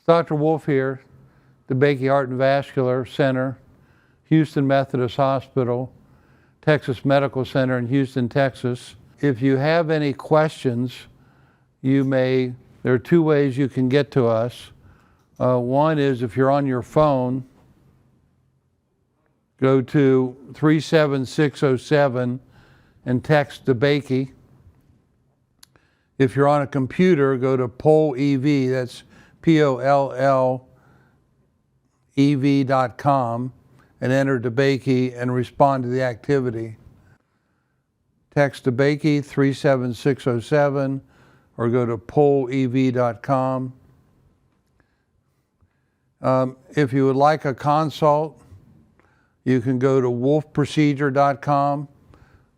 Dr. Wolf here, DeBakey Heart and Vascular Center, Houston Methodist Hospital, Texas Medical Center in Houston, Texas. If you have any questions, there are two ways you can get to us. One is if you're on your phone, go to 37607 and text DeBakey. If you're on a computer, go to PollEV, that's POLLEV.com, and enter DeBakey and respond to the activity. Text DeBakey 37607 or go to PollEV.com. If you would like a consult, you can go to wolfprocedure.com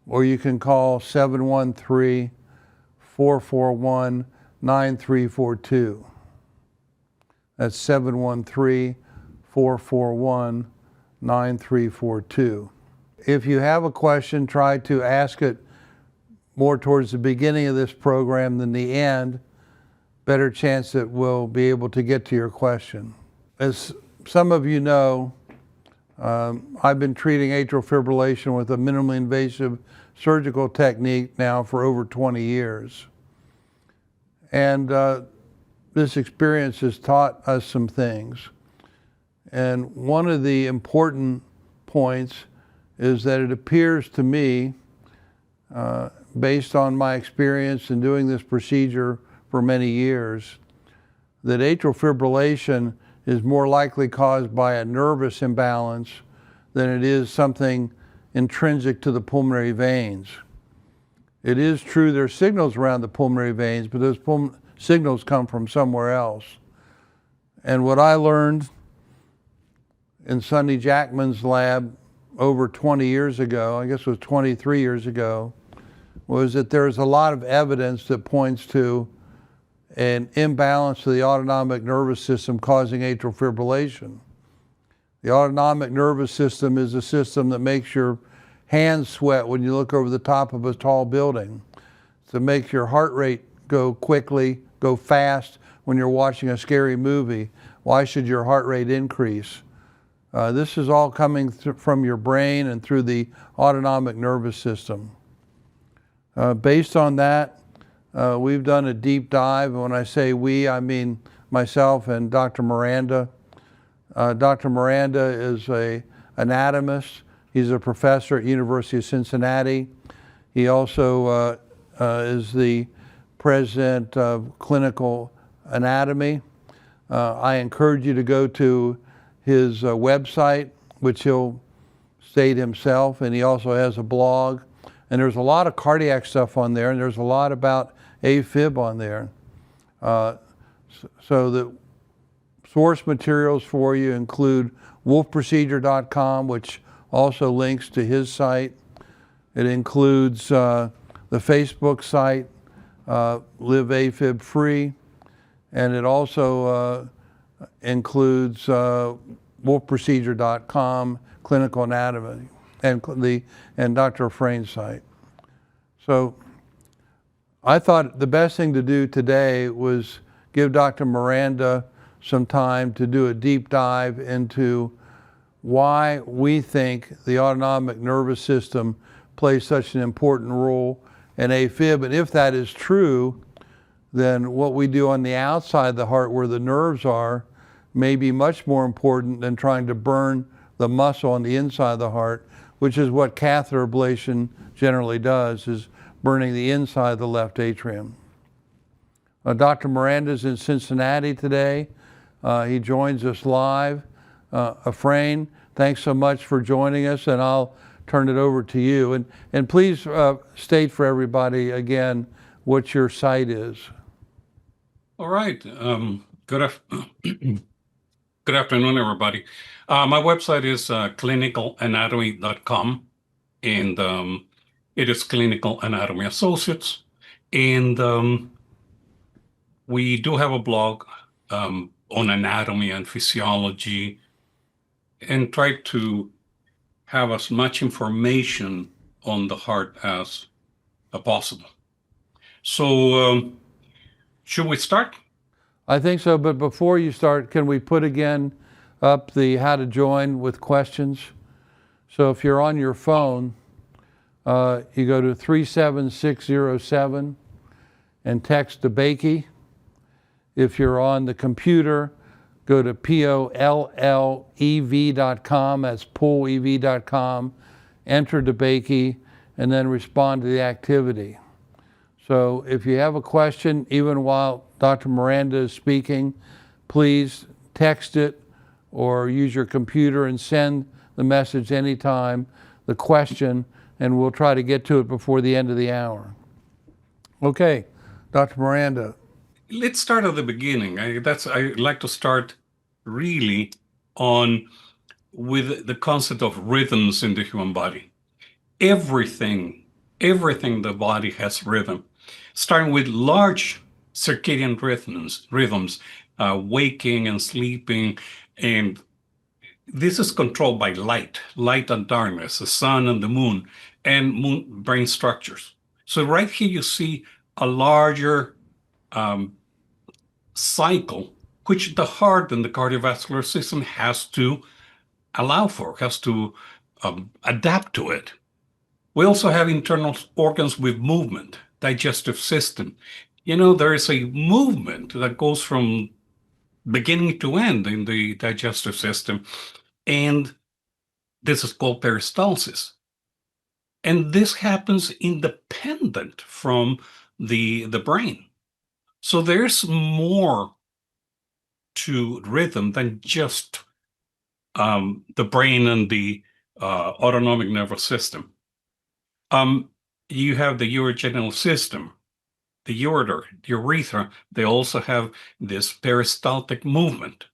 or you can call 713-441-9342. That's 713-441-9342. If you have a question, try to ask it more towards the beginning of this program than the end. Better chance that we'll be able to get to your question. As some of you know, I've been treating atrial fibrillation with a minimally invasive surgical technique now for over 20 years. And this experience has taught us some things. And one of the important points is that it appears to me, based on my experience in doing this procedure for many years, that atrial fibrillation is more likely caused by a nervous imbalance than it is something intrinsic to the pulmonary veins. It is true there are signals around the pulmonary veins, but those signals come from somewhere else. And what I learned in Sonny Jackman's lab over 20 years ago, I guess it was 23 years ago, was that there's a lot of evidence that points to an imbalance of the autonomic nervous system causing atrial fibrillation. The autonomic nervous system is a system that makes your hands sweat when you look over the top of a tall building. So it makes your heart rate go quickly, go fast when you're watching a scary movie. Why should your heart rate increase? This is all coming from your brain and through the autonomic nervous system. Based on that, we've done a deep dive. And when I say we, I mean myself and Dr. Miranda. Dr. Miranda is an anatomist. He's a professor at University of Cincinnati. He also is the president of clinical anatomy. I encourage you to go to his website, which he'll state himself, and he also has a blog. And there's a lot of cardiac stuff on there, and there's a lot about AFib on there. So the source materials for you include wolfprocedure.com, which also links to his site. It includes the Facebook site, Live AFib Free, and it also includes wolfprocedure.com, clinical anatomy, and Dr. Afrain's site. So I thought the best thing to do today was give Dr. Miranda some time to do a deep dive into why we think the autonomic nervous system plays such an important role in AFib. And if that is true, then what we do on the outside of the heart where the nerves are may be much more important than trying to burn the muscle on the inside of the heart, which is what catheter ablation generally does, is burning the inside of the left atrium. Dr. Miranda's in Cincinnati today. He joins us live. Afrain, thanks so much for joining us, and I'll turn it over to you. And please state for everybody again what your site is. All right. Good afternoon, everybody. My website is clinicalanatomy.com, and it is Clinical Anatomy Associates. And we do have a blog on anatomy and physiology, and try to have as much information on the heart as possible. So should we start? I think so, but before you start, can we put again up the how to join with questions? So if you're on your phone, you go to 37607 and text DeBakey. If you're on the computer, go to pollev.com, that's poolev.com, enter DeBakey, and then respond to the activity. So if you have a question, even while Dr. Miranda is speaking, please text it or use your computer and send the message anytime, the question, and we'll try to get to it before the end of the hour. Okay, Dr. Miranda. Let's start at the beginning. I like to start really with the concept of rhythms in the human body. Everything in the body has rhythm, starting with large circadian rhythms, waking and sleeping, and this is controlled by light and darkness, the sun and the moon, and brain structures. So right here you see a larger cycle, which the heart and the cardiovascular system has to allow for, has to adapt to it. We also have internal organs with movement, digestive system. You know, there is a movement that goes from beginning to end in the digestive system, and this is called peristalsis. And this happens independent from the brain. So there's more to rhythm than just the brain and the autonomic nervous system. You have the urogenital system, the ureter, the urethra. They also have this peristaltic movement.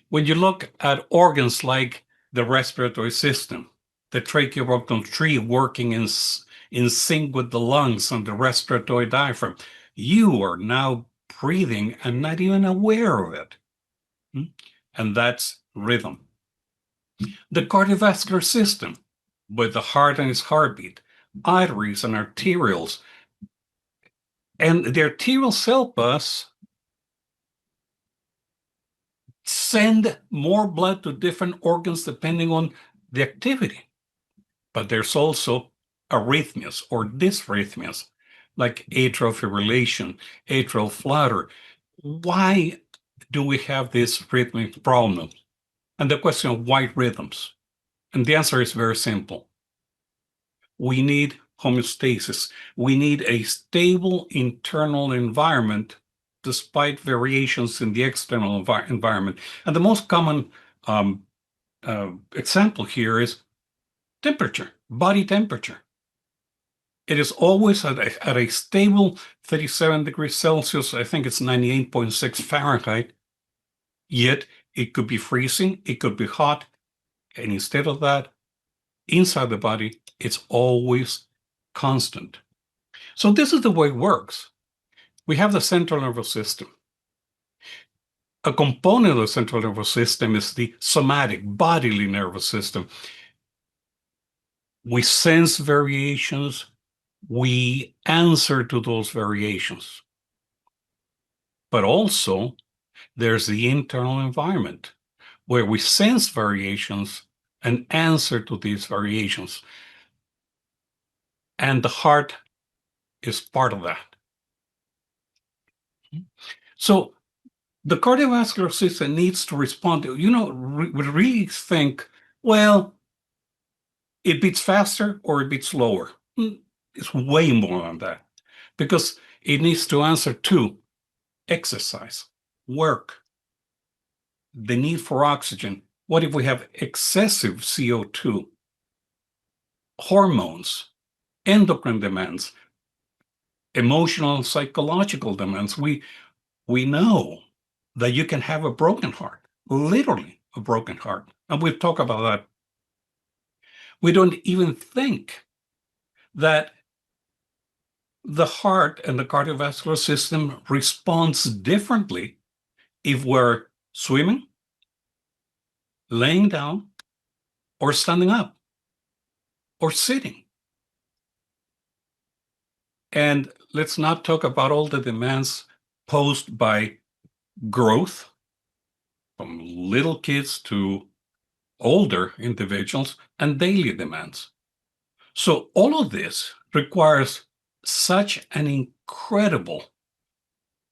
When you look at organs like the respiratory system, the tracheobronchial tree working in sync with the lungs and the respiratory diaphragm, you are now breathing and not even aware of it. And that's rhythm. The cardiovascular system, with the heart and its heartbeat, arteries and arterioles. And the arterioles help us send more blood to different organs depending on the activity. But there's also arrhythmias or dysrhythmias, like atrial fibrillation, atrial flutter. Why do we have this rhythmic problem? And the question of why rhythms? And the answer is very simple. We need homeostasis. We need a stable internal environment despite variations in the external environment. And the most common example here is temperature, body temperature. It is always at a stable 37 degrees Celsius. I think it's 98.6 Fahrenheit. Yet it could be freezing, it could be hot. And instead of that, inside the body, it's always constant. So this is the way it works. We have the central nervous system. A component of the central nervous system is the somatic, bodily nervous system. We sense variations. We answer to those variations. But also, there's the internal environment where we sense variations and answer to these variations. And the heart is part of that. So the cardiovascular system needs to respond to, we really think, well, it beats faster or it beats slower. It's way more than that, because it needs to answer to exercise, work, the need for oxygen. What if we have excessive CO2? Hormones, endocrine demands, emotional and psychological demands. We know that you can have a broken heart, literally a broken heart. And we've talked about that. We don't even think that the heart and the cardiovascular system responds differently if we're swimming, laying down, or standing up, or sitting. And let's not talk about all the demands posed by growth from little kids to older individuals and daily demands. So all of this requires such an incredible,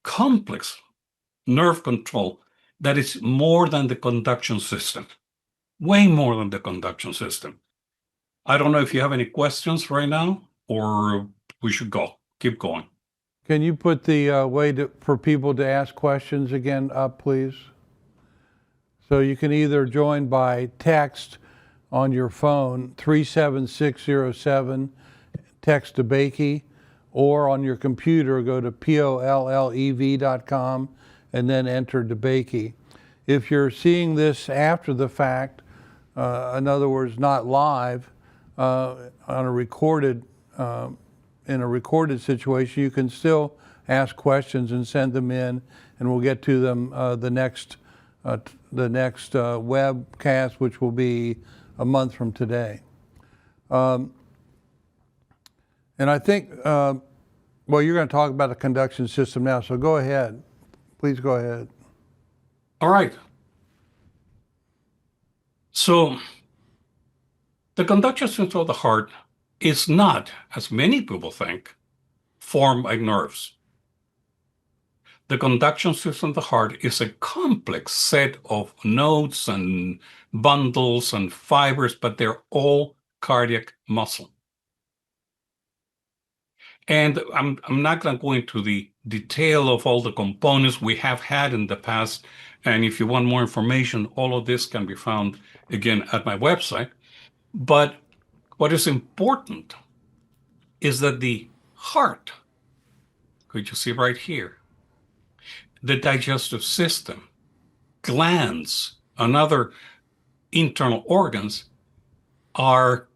complex nerve control that is more than the conduction system, way more than the conduction system. I don't know if you have any questions right now, or we should keep going. Can you put the for people to ask questions again up, please? So you can either join by text on your phone, 37607, text DeBakey, or on your computer, go to pollev.com and then enter DeBakey. If you're seeing this after the fact, in other words, not live, on a recorded, in a recorded situation, you can still ask questions and send them in, and we'll get to them the next webcast, which will be a month from today. And I think, well, you're going to talk about the conduction system now, so go ahead. Please go ahead. All right. So the conduction system of the heart is not, as many people think, formed by nerves. The conduction system of the heart is a complex set of nodes and bundles and fibers, but they're all cardiac muscle. And I'm not going to go into the detail of all the components we have had in the past. And if you want more information, all of this can be found, again, at my website. But what is important is that the heart, which you see right here, the digestive system, glands, and other internal organs are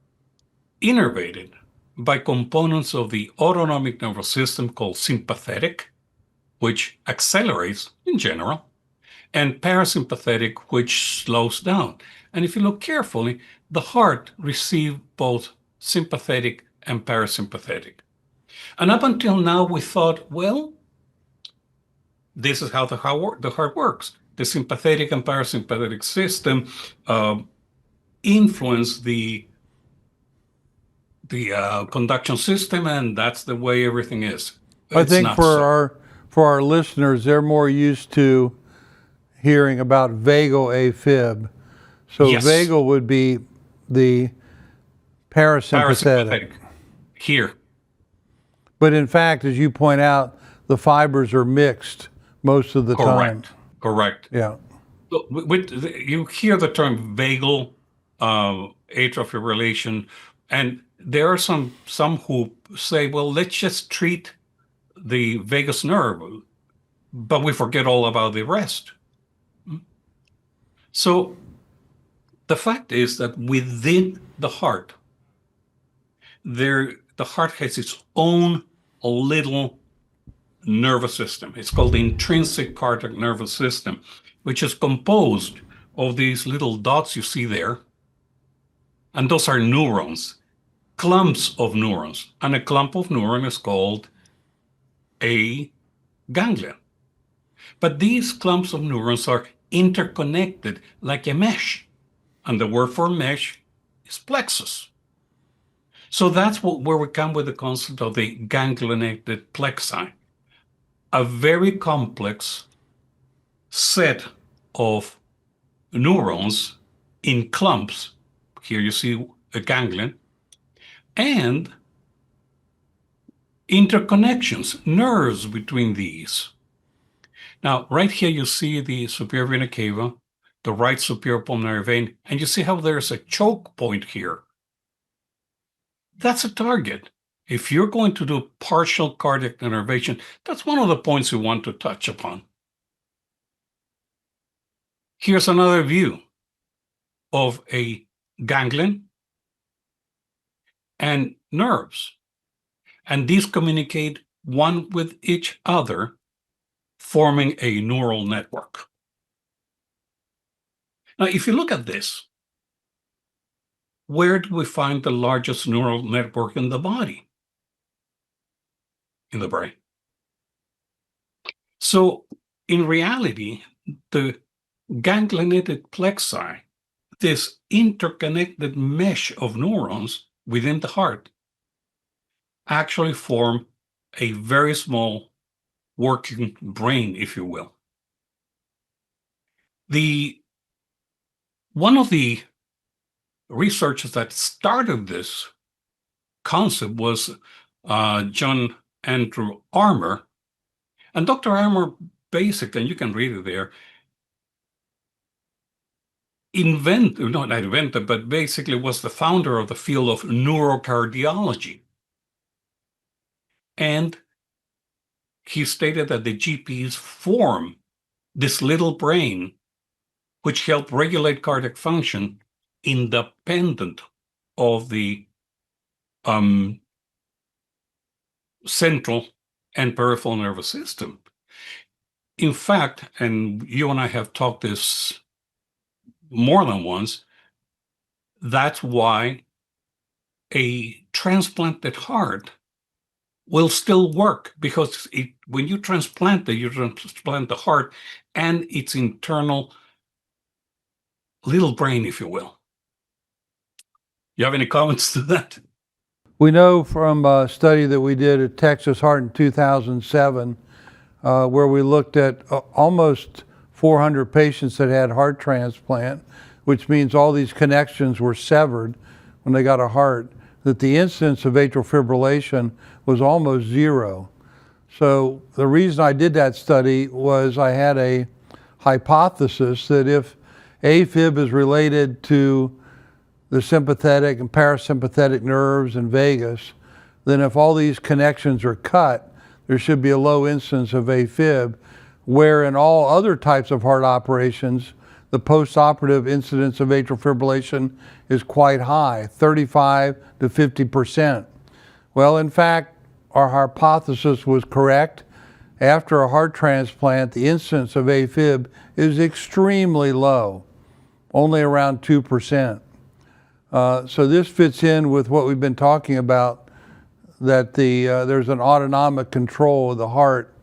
innervated by components of the autonomic nervous system called sympathetic, which accelerates in general, and parasympathetic, which slows down. And if you look carefully, the heart receives both sympathetic and parasympathetic. And up until now, we thought, well, this is how the heart works. The sympathetic and parasympathetic system influence the conduction system, and that's the way everything is. I think for our listeners, they're more used to hearing about vagal AFib. So yes. Vagal would be the parasympathetic. Here. But in fact, as you point out, the fibers are mixed most of the time. Correct. Yeah. So you hear the term vagal atrial fibrillation, and there are some who say, well, let's just treat the vagus nerve, but we forget all about the rest. So the fact is that within the heart, the heart has its own little nervous system. It's called the intrinsic cardiac nervous system, which is composed of these little dots you see there. And those are neurons, clumps of neurons. And a clump of neurons is called a ganglion. But these clumps of neurons are interconnected like a mesh. And the word for mesh is plexus. So that's where we come with the concept of the ganglionated plexi. A very complex set of neurons in clumps. Here you see a ganglion, and interconnections, nerves between these. Now, right here you see the superior vena cava, the right superior pulmonary vein, and you see how there's a choke point here. That's a target. If you're going to do partial cardiac innervation, that's one of the points you want to touch upon. Here's another view of a ganglion and nerves. And these communicate one with each other, forming a neural network. Now, if you look at this, where do we find the largest neural network in the body? In the brain. So in reality, the ganglionated plexi, this interconnected mesh of neurons within the heart, actually form a very small working brain, if you will. One of the researchers that started this concept was John Andrew Armour. And Dr. Armour basically, and you can read it there, not invented, but basically was the founder of the field of neurocardiology. And he stated that the GPs form this little brain which help regulate cardiac function independent of the central and peripheral nervous system. In fact, and you and I have talked this more than once, that's why a transplanted heart will still work, because when you transplant it, you transplant the heart and its internal little brain, if you will. You have any comments to that? We know from a study that we did at Texas Heart in 2007, where we looked at almost 400 patients that had heart transplant, which means all these connections were severed when they got a heart, that the incidence of atrial fibrillation was almost zero. So the reason I did that study was I had a hypothesis that if AFib is related to the sympathetic and parasympathetic nerves in vagus, then if all these connections are cut, there should be a low incidence of AFib, where in all other types of heart operations, the postoperative incidence of atrial fibrillation is quite high, 35 to 50%. Well, in fact, our hypothesis was correct. After a heart transplant, the incidence of AFib is extremely low, only around 2%. So this fits in with what we've been talking about, that there's an autonomic control of the heart,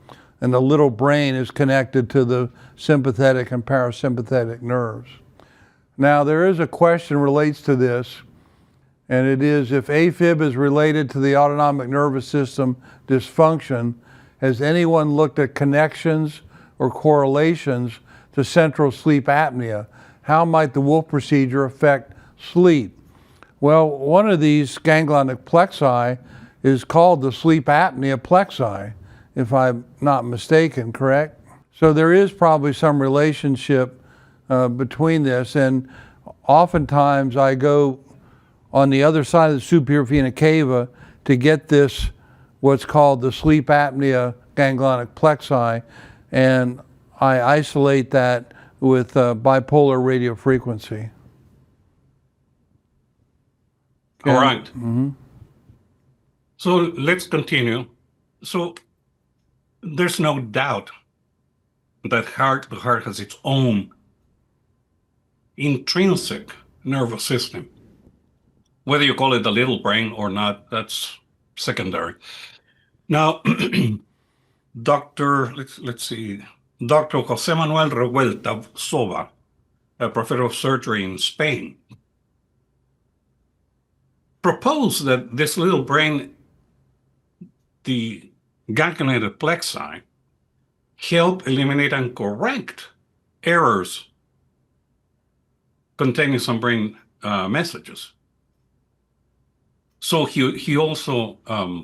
and the little brain is connected to the sympathetic and parasympathetic nerves. Now, there is a question relates to this, and it is, if AFib is related to the autonomic nervous system dysfunction, has anyone looked at connections or correlations to central sleep apnea? How might the Wolf procedure affect sleep? Well, one of these ganglionic plexi is called the sleep apnea plexi, if I'm not mistaken, correct? So there is probably some relationship between this, and oftentimes I go on the other side of the superior vena cava to get this, what's called the sleep apnea ganglionic plexi, and I isolate that with bipolar radiofrequency. All right. So let's continue. So there's no doubt that the heart has its own intrinsic nervous system. Whether you call it the little brain or not, that's secondary. Now, let's see, Dr. Jose Manuel Revuelta Soba, a professor of surgery in Spain, proposed that this little brain, the ganglionated plexi, help eliminate and correct errors containing some brain messages. So he also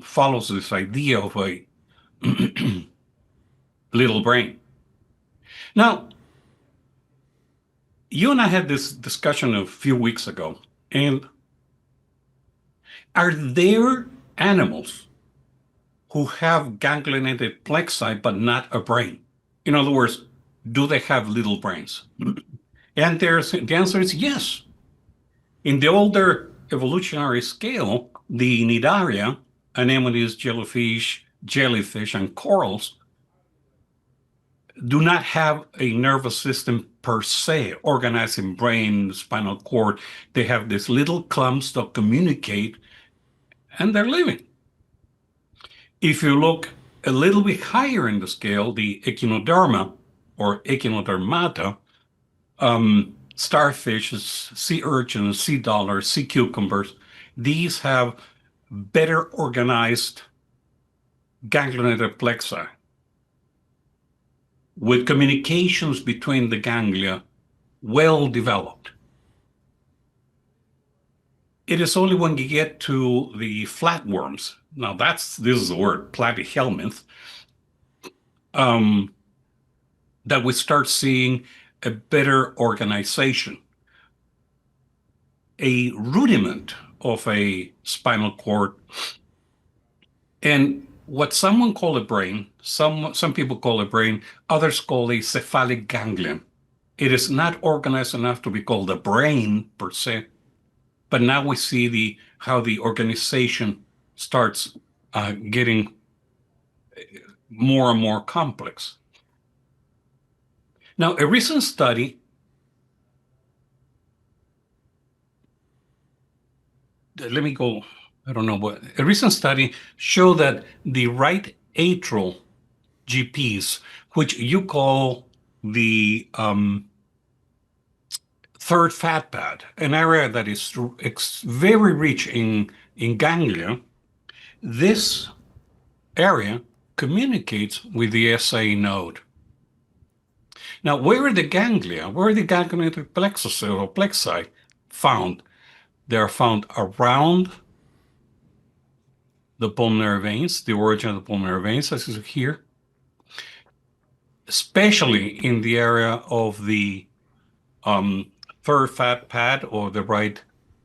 follows this idea of a little brain. Now, you and I had this discussion a few weeks ago, and are there animals who have ganglionated plexi but not a brain? In other words, do they have little brains? And the answer is yes. In the older evolutionary scale, the Cnidaria, anemones, jellyfish, and corals do not have a nervous system per se, organized in brain, spinal cord. They have these little clumps that communicate, and they're living. If you look A little bit higher in the scale, the echinoderma or echinodermata, starfishes, sea urchins, sea dollars, sea cucumbers, these have better organized ganglionated plexi with communications between the ganglia well developed. It is only when you get to the flatworms, now this is the word, platyhelminth, that we start seeing a better organization, a rudiment of a spinal cord. And what someone call a brain, some people call a brain, others call a cephalic ganglion. It is not organized enough to be called a brain per se, but now we see how the organization starts getting more and more complex. Now, a recent study a recent study showed that the right atrial GPs, which you call the third fat pad, an area that is very rich in ganglia, this area communicates with the SA node. Now, where are the ganglionated plexus or plexi found? They are found around the pulmonary veins, the origin of the pulmonary veins, as you see here, especially in the area of the third fat pad or the right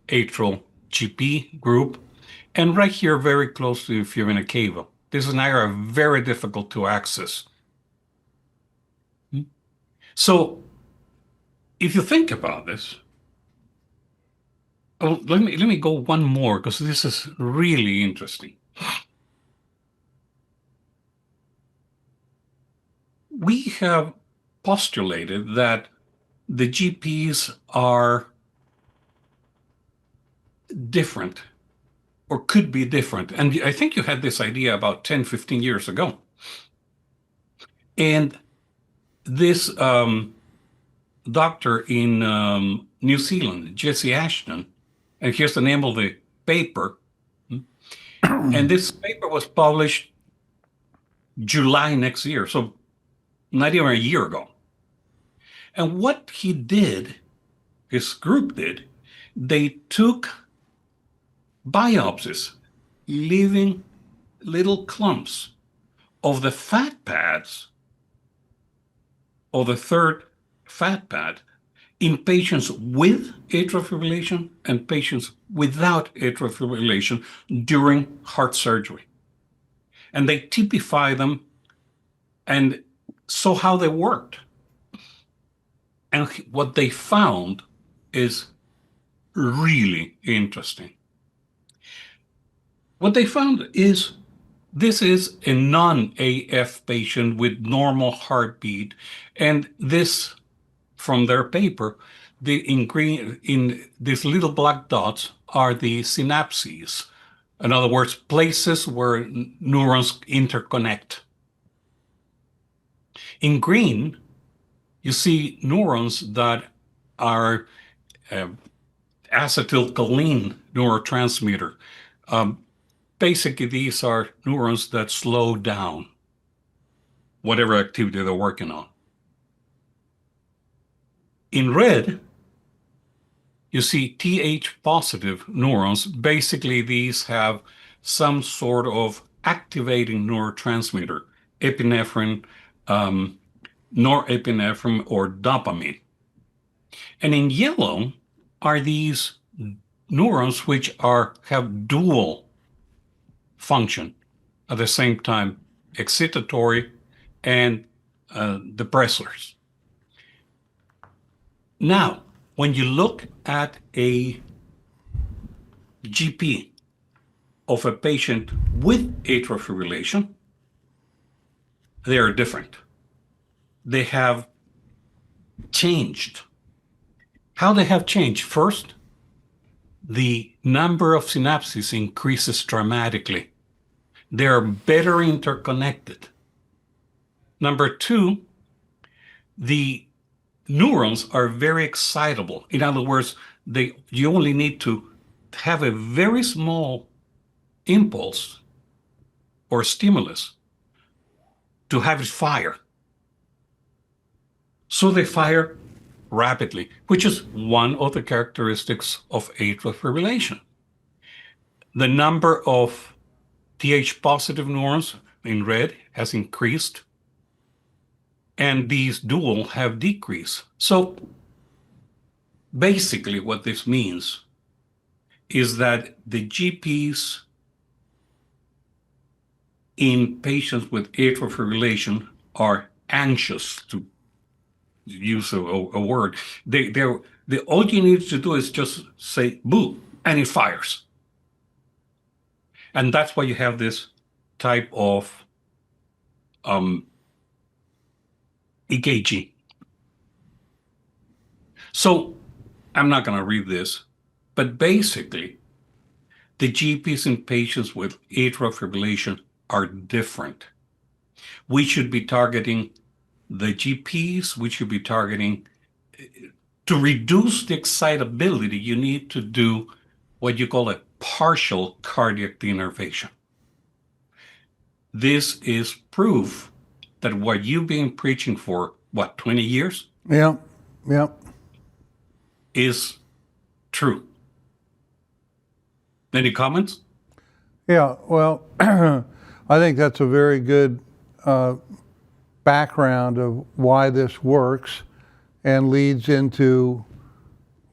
atrial GP group, and right here very close to the furina cava. This is an area very difficult to access. So if you think about this, let me go one more because this is really interesting. We have postulated that the GPs are different or could be different. And I think you had this idea about 10, 15 years ago. And this doctor in New Zealand, Jesse Ashton, and here's the name of the paper. And this paper was published July next year, so not even a year ago. And what he did, his group did, they took biopsies, leaving little clumps of the fat pads or the third fat pad in patients with atrial fibrillation and patients without atrial fibrillation during heart surgery. And they typify them and saw how they worked. And what they found is really interesting. What they found is this is a non-AF patient with normal heartbeat, and this, from their paper, in these little black dots are the synapses. In other words, places where neurons interconnect. In green, you see neurons that are acetylcholine neurotransmitter. Basically, these are neurons that slow down whatever activity they're working on. In red, you see TH positive neurons. Basically, these have some sort of activating neurotransmitter, epinephrine, norepinephrine, or dopamine. And in yellow are these neurons which have dual function at the same time, excitatory and depressors. Now, when you look at a GP of a patient with atrial fibrillation, they are different. They have changed. How they have changed? First, the number of synapses increases dramatically. They're better interconnected. Number two, the neurons are very excitable. In other words, you only need to have a very small impulse or stimulus to have it fire. So they fire rapidly, which is one of the characteristics of atrial fibrillation. The number of TH positive neurons in red has increased, and these dual have decreased. So basically what this means is that the GPs in patients with atrial fibrillation are anxious, to use a word. All you need to do is just say boo, and it fires. And that's why you have this type of EKG. So I'm not going to read this, but basically, the GPs in patients with atrial fibrillation are different. We should be targeting the GPs, we should be targeting, to reduce the excitability, you need to do what you call a partial cardiac denervation. This is proof that what you've been preaching for, 20 years? Yeah, yeah. Is true. Any comments? Yeah, well, I think that's a very good background of why this works, and leads into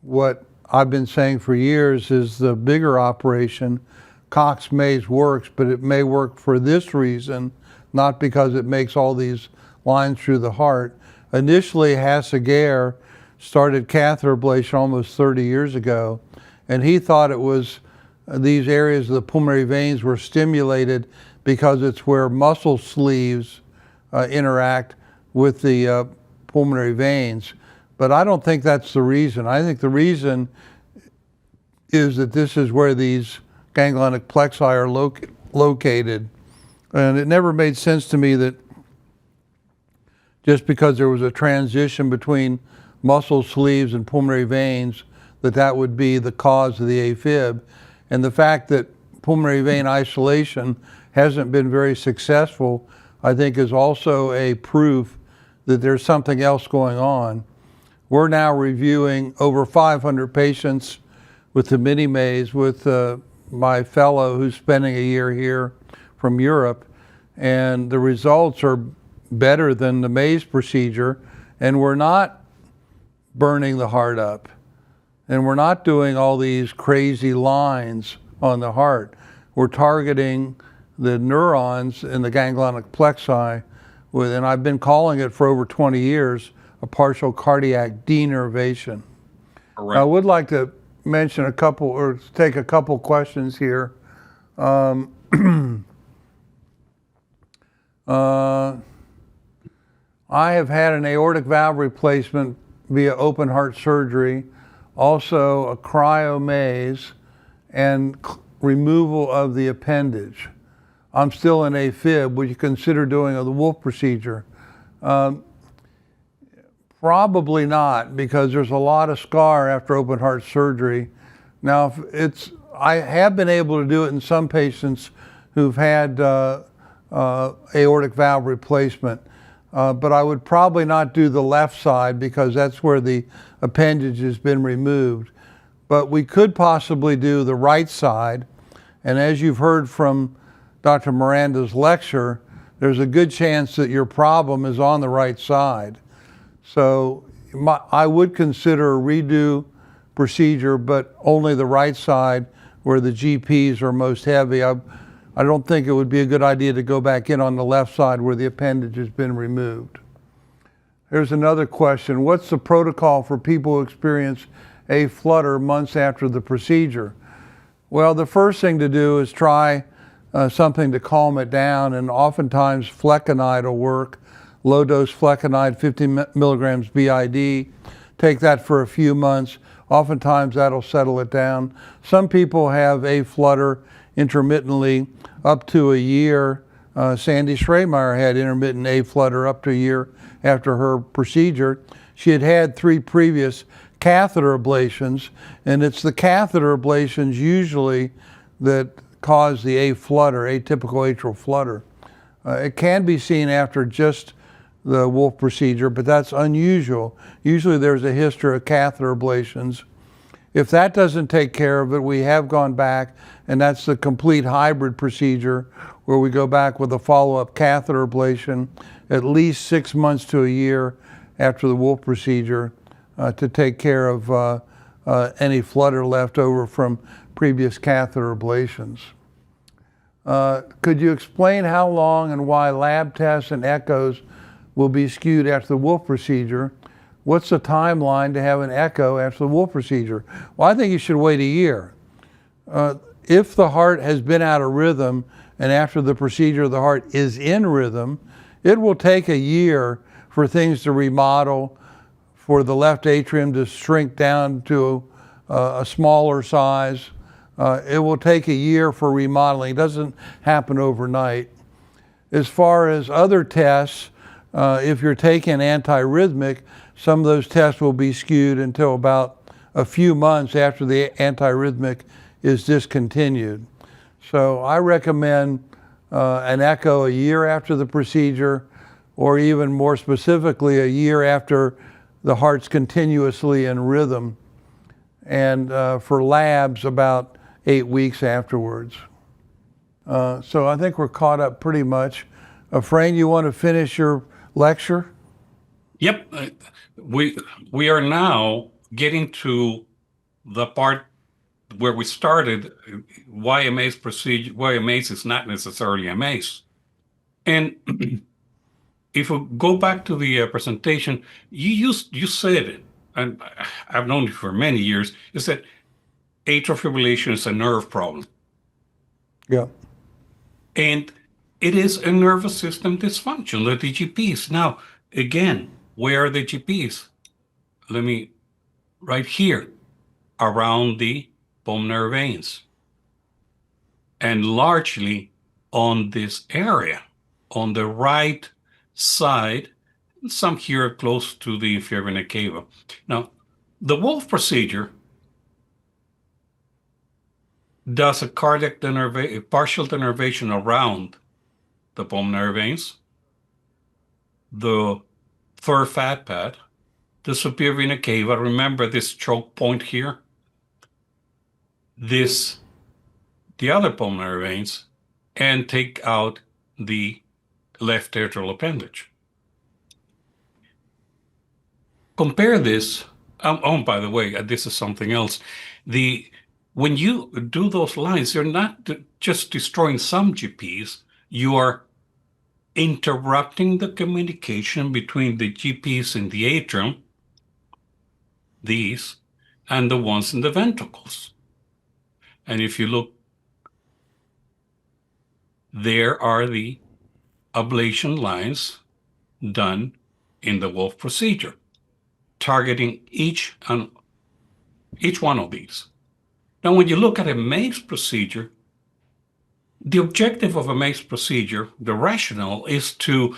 what I've been saying for years is the bigger operation. Cox-Maze works, but it may work for this reason, not because it makes all these lines through the heart. Initially, Hassegaer started catheter ablation almost 30 years ago, and he thought it was these areas of the pulmonary veins were stimulated because it's where muscle sleeves interact with the pulmonary veins. But I don't think that's the reason. I think the reason is that this is where these ganglionic plexi are located. And it never made sense to me that just because there was a transition between muscle sleeves and pulmonary veins, that would be the cause of the AFib. And the fact that pulmonary vein isolation hasn't been very successful, I think, is also a proof that there's something else going on. We're now reviewing over 500 patients with the mini-maze with my fellow who's spending a year here from Europe, and the results are better than the maze procedure, and we're not burning the heart up, and we're not doing all these crazy lines on the heart. We're targeting the neurons in the ganglionic plexi, and I've been calling it for over 20 years, a partial cardiac denervation. Correct. I would like to mention a couple, or take a couple questions here. I have had an aortic valve replacement via open heart surgery, also a cryomaze, and removal of the appendage. I'm still in AFib. Would you consider doing the Wolf procedure? Probably not, because there's a lot of scar after open heart surgery. Now, I have been able to do it in some patients who've had aortic valve replacement, but I would probably not do the left side because that's where the appendage has been removed. But we could possibly do the right side, and as you've heard from Dr. Miranda's lecture, there's a good chance that your problem is on the right side. So I would consider a redo procedure, but only the right side where the GPs are most heavy. I don't think it would be a good idea to go back in on the left side where the appendage has been removed. Here's another question. What's the protocol for people who experience a flutter months after the procedure? Well, the first thing to do is try something to calm it down, and oftentimes flecainide will work. Low dose flecainide, 50 milligrams BID. Take that for a few months. Oftentimes that'll settle it down. Some people have a flutter intermittently up to a year. Sandy Schremeyer had intermittent A flutter up to a year after her procedure. She had had 3 previous catheter ablations, and it's the catheter ablations usually that cause the A flutter, atypical atrial flutter. It can be seen after just the Wolf procedure, but that's unusual. Usually there's a history of catheter ablations. If that doesn't take care of it, we have gone back, and that's the complete hybrid procedure where we go back with a follow-up catheter ablation at least 6 months to a year after the Wolf procedure to take care of any flutter left over from previous catheter ablations. Could you explain how long and why lab tests and echoes will be skewed after the Wolf procedure? What's the timeline to have an echo after the Wolf procedure? Well, I think you should wait a year. If the heart has been out of rhythm and after the procedure the heart is in rhythm, it will take a year for things to remodel, for the left atrium to shrink down to a smaller size. It will take a year for remodeling. It doesn't happen overnight. As far as other tests, if you're taking antiarrhythmic, some of those tests will be skewed until about a few months after the antiarrhythmic is discontinued. So I recommend an echo a year after the procedure, or even more specifically, a year after the heart's continuously in rhythm, and for labs, about 8 weeks afterwards. So I think we're caught up pretty much. Frank, you want to finish your lecture? Yep. We are now getting to the part where we started, why a MACE procedure, why a MACE is not necessarily a MACE. And if we go back to the presentation, you said it, and I've known it for many years, is that atrial fibrillation is a nerve problem. Yeah. And it is a nervous system dysfunction, the DGPs. Now, again, where are the GPs? Right here, around the pulmonary veins. And largely on this area, on the right side, some here close to the inferior vena cava. Now, the Wolf procedure does a cardiac partial denervation around the pulmonary veins, the third fat pad, the superior vena cava. Remember this choke point here? The other pulmonary veins, and take out the left atrial appendage. Compare this, by the way, this is something else. When you do those lines, you're not just destroying some GPs, you are interrupting the communication between the GPs in the atrium, these, and the ones in the ventricles. And if you look, there are the ablation lines done in the Wolf procedure, targeting each one of these. Now, when you look at a MACE procedure, the objective of a MACE procedure, the rationale, is to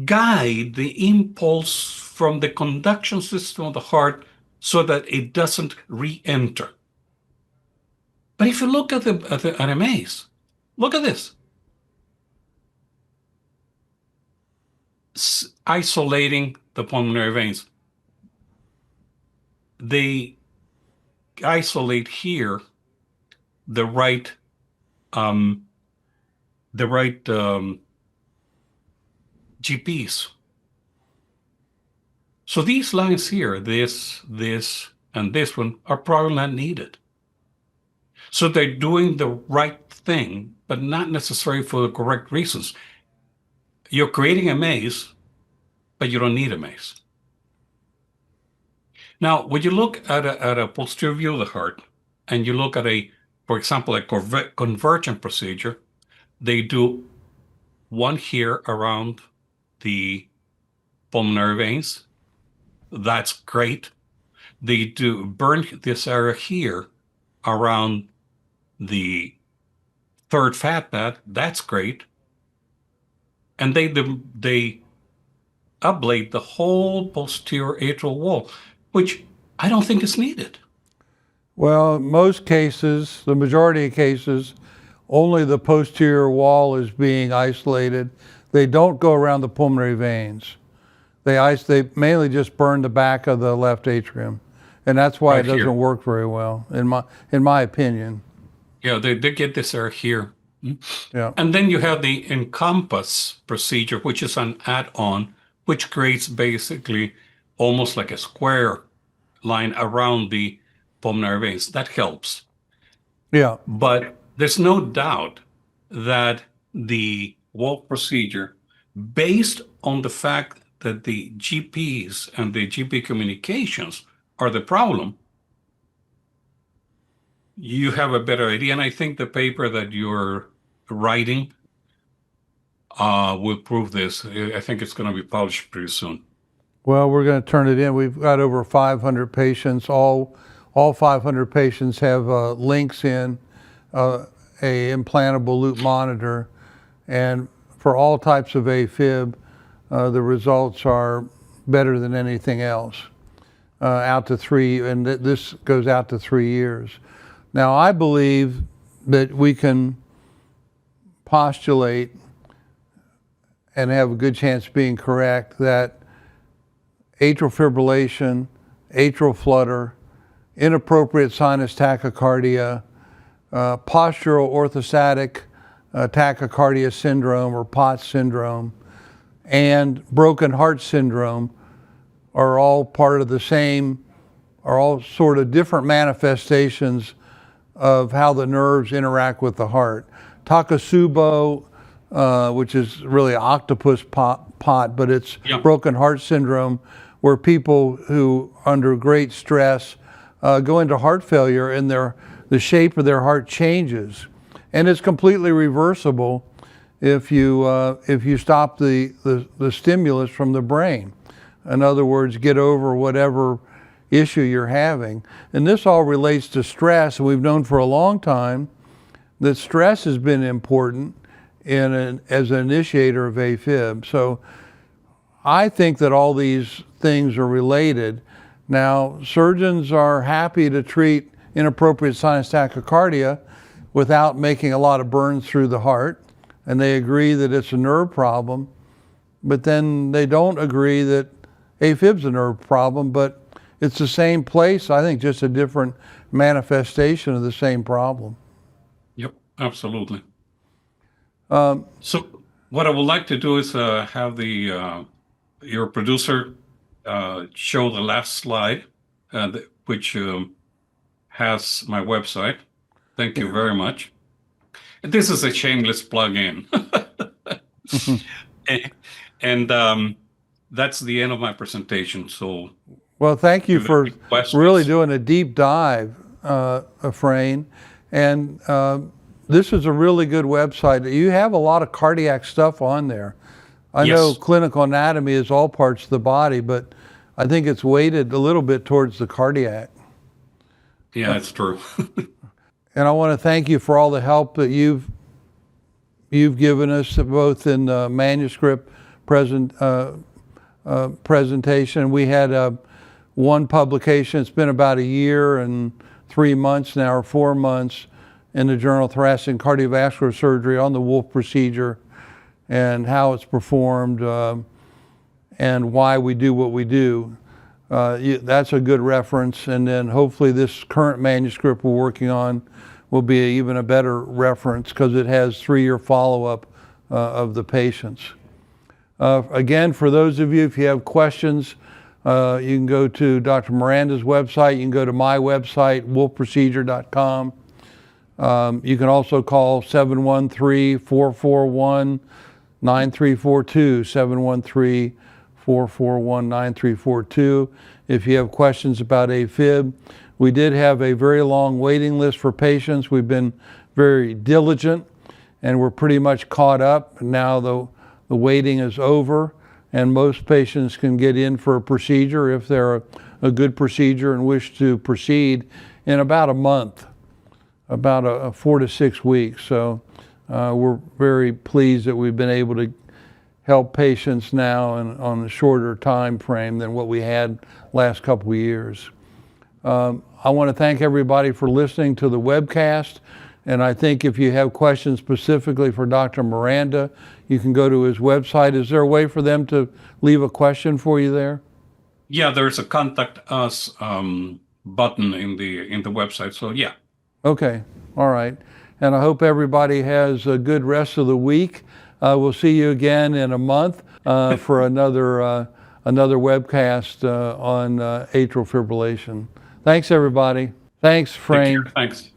guide the impulse from the conduction system of the heart so that it doesn't re-enter. But if you look at a MACE, look at this. Isolating the pulmonary veins. They isolate here the right GPs. So these lines here, this, and this one, are probably not needed. So they're doing the right thing, but not necessarily for the correct reasons. You're creating a MACE, but you don't need a MACE. Now, when you look at a posterior view of the heart, and you look at for example, a convergent procedure, they do one here around the pulmonary veins. That's great. They do burn this area here around the third fat pad, that's great. And they ablate the whole posterior atrial wall, which I don't think is needed. Well, most cases, the majority of cases, only the posterior wall is being isolated. They don't go around the pulmonary veins. They mainly just burn the back of the left atrium, and that's why Right it doesn't here. work very well, in my opinion. Yeah, they get this air here. Yeah. And then you have the Encompass procedure, which is an add-on, which creates basically almost like a square line around the pulmonary veins. That helps. Yeah. But there's no doubt that the wall procedure, based on the fact that the GPs and the GP communications are the problem, you have a better idea. And I think the paper that you're writing will prove this. I think it's going to be published pretty soon. Well, we're going to turn it in. We've got over 500 patients. All 500 patients have links in a implantable loop monitor, and for all types of AFib, the results are better than anything else. Out to this goes out to 3 years. Now, I believe that we can postulate and have a good chance of being correct that atrial fibrillation, atrial flutter, inappropriate sinus tachycardia, postural orthostatic tachycardia syndrome or POTS syndrome, and broken heart syndrome are all part of the same, are all sort of different manifestations of how the nerves interact with the heart. Takotsubo, which is really an octopus pot, but it's broken heart syndrome, where people who under great stress go into heart failure and the shape of their heart changes. And it's completely reversible if you stop the stimulus from the brain. In other words, get over whatever issue you're having. And this all relates to stress. We've known for a long time that stress has been important as an initiator of AFib. So I think that all these things are related. Now, surgeons are happy to treat inappropriate sinus tachycardia without making a lot of burns through the heart, and they agree that it's a nerve problem, but then they don't agree that AFib's a nerve problem, but it's the same place, I think, just a different manifestation of the same problem. Yep, absolutely. So what I would like to do is have your producer show the last slide, which has my website. Thank you very much. This is a shameless plug-in. And that's the end of my presentation. So, well, thank you for really doing a deep dive, Efrain. And this is a really good website. You have a lot of cardiac stuff on there. I know clinical anatomy is all parts of the body, but I think it's weighted a little bit towards the cardiac. Yeah, that's true. And I want to thank you for all the help that you've given us, both in the manuscript presentation. We had one publication. It's been about a year and 3 months now, or 4 months, in the Journal of Thoracic and Cardiovascular Surgery on the Wolf procedure and how it's performed and why we do what we do. That's a good reference. And then hopefully this current manuscript we're working on will be even a better reference because it has 3-year follow-up of the patients. Again, for those of you, if you have questions, you can go to Dr. Miranda's website. You can go to my website, wolfprocedure.com. You can also call 713-441-9342, 713-441-9342. If you have questions about AFib. We did have a very long waiting list for patients. We've been very diligent and we're pretty much caught up. Now the waiting is over and most patients can get in for a procedure if they're a good procedure and wish to proceed in about a month, about 4 to 6 weeks. So We're very pleased that we've been able to help patients now and on a shorter time frame than what we had last couple of years. I want to thank everybody for listening to the webcast, and I think if you have questions specifically for Dr. Miranda, you can go to his website. Is there a way for them to leave a question for you there? Yeah, there's a contact us button in the website, so yeah. Okay, all right. And I hope everybody has a good rest of the week. We'll see you again in a month for another webcast on atrial fibrillation. Thanks, everybody. Thanks, Frame. Thanks.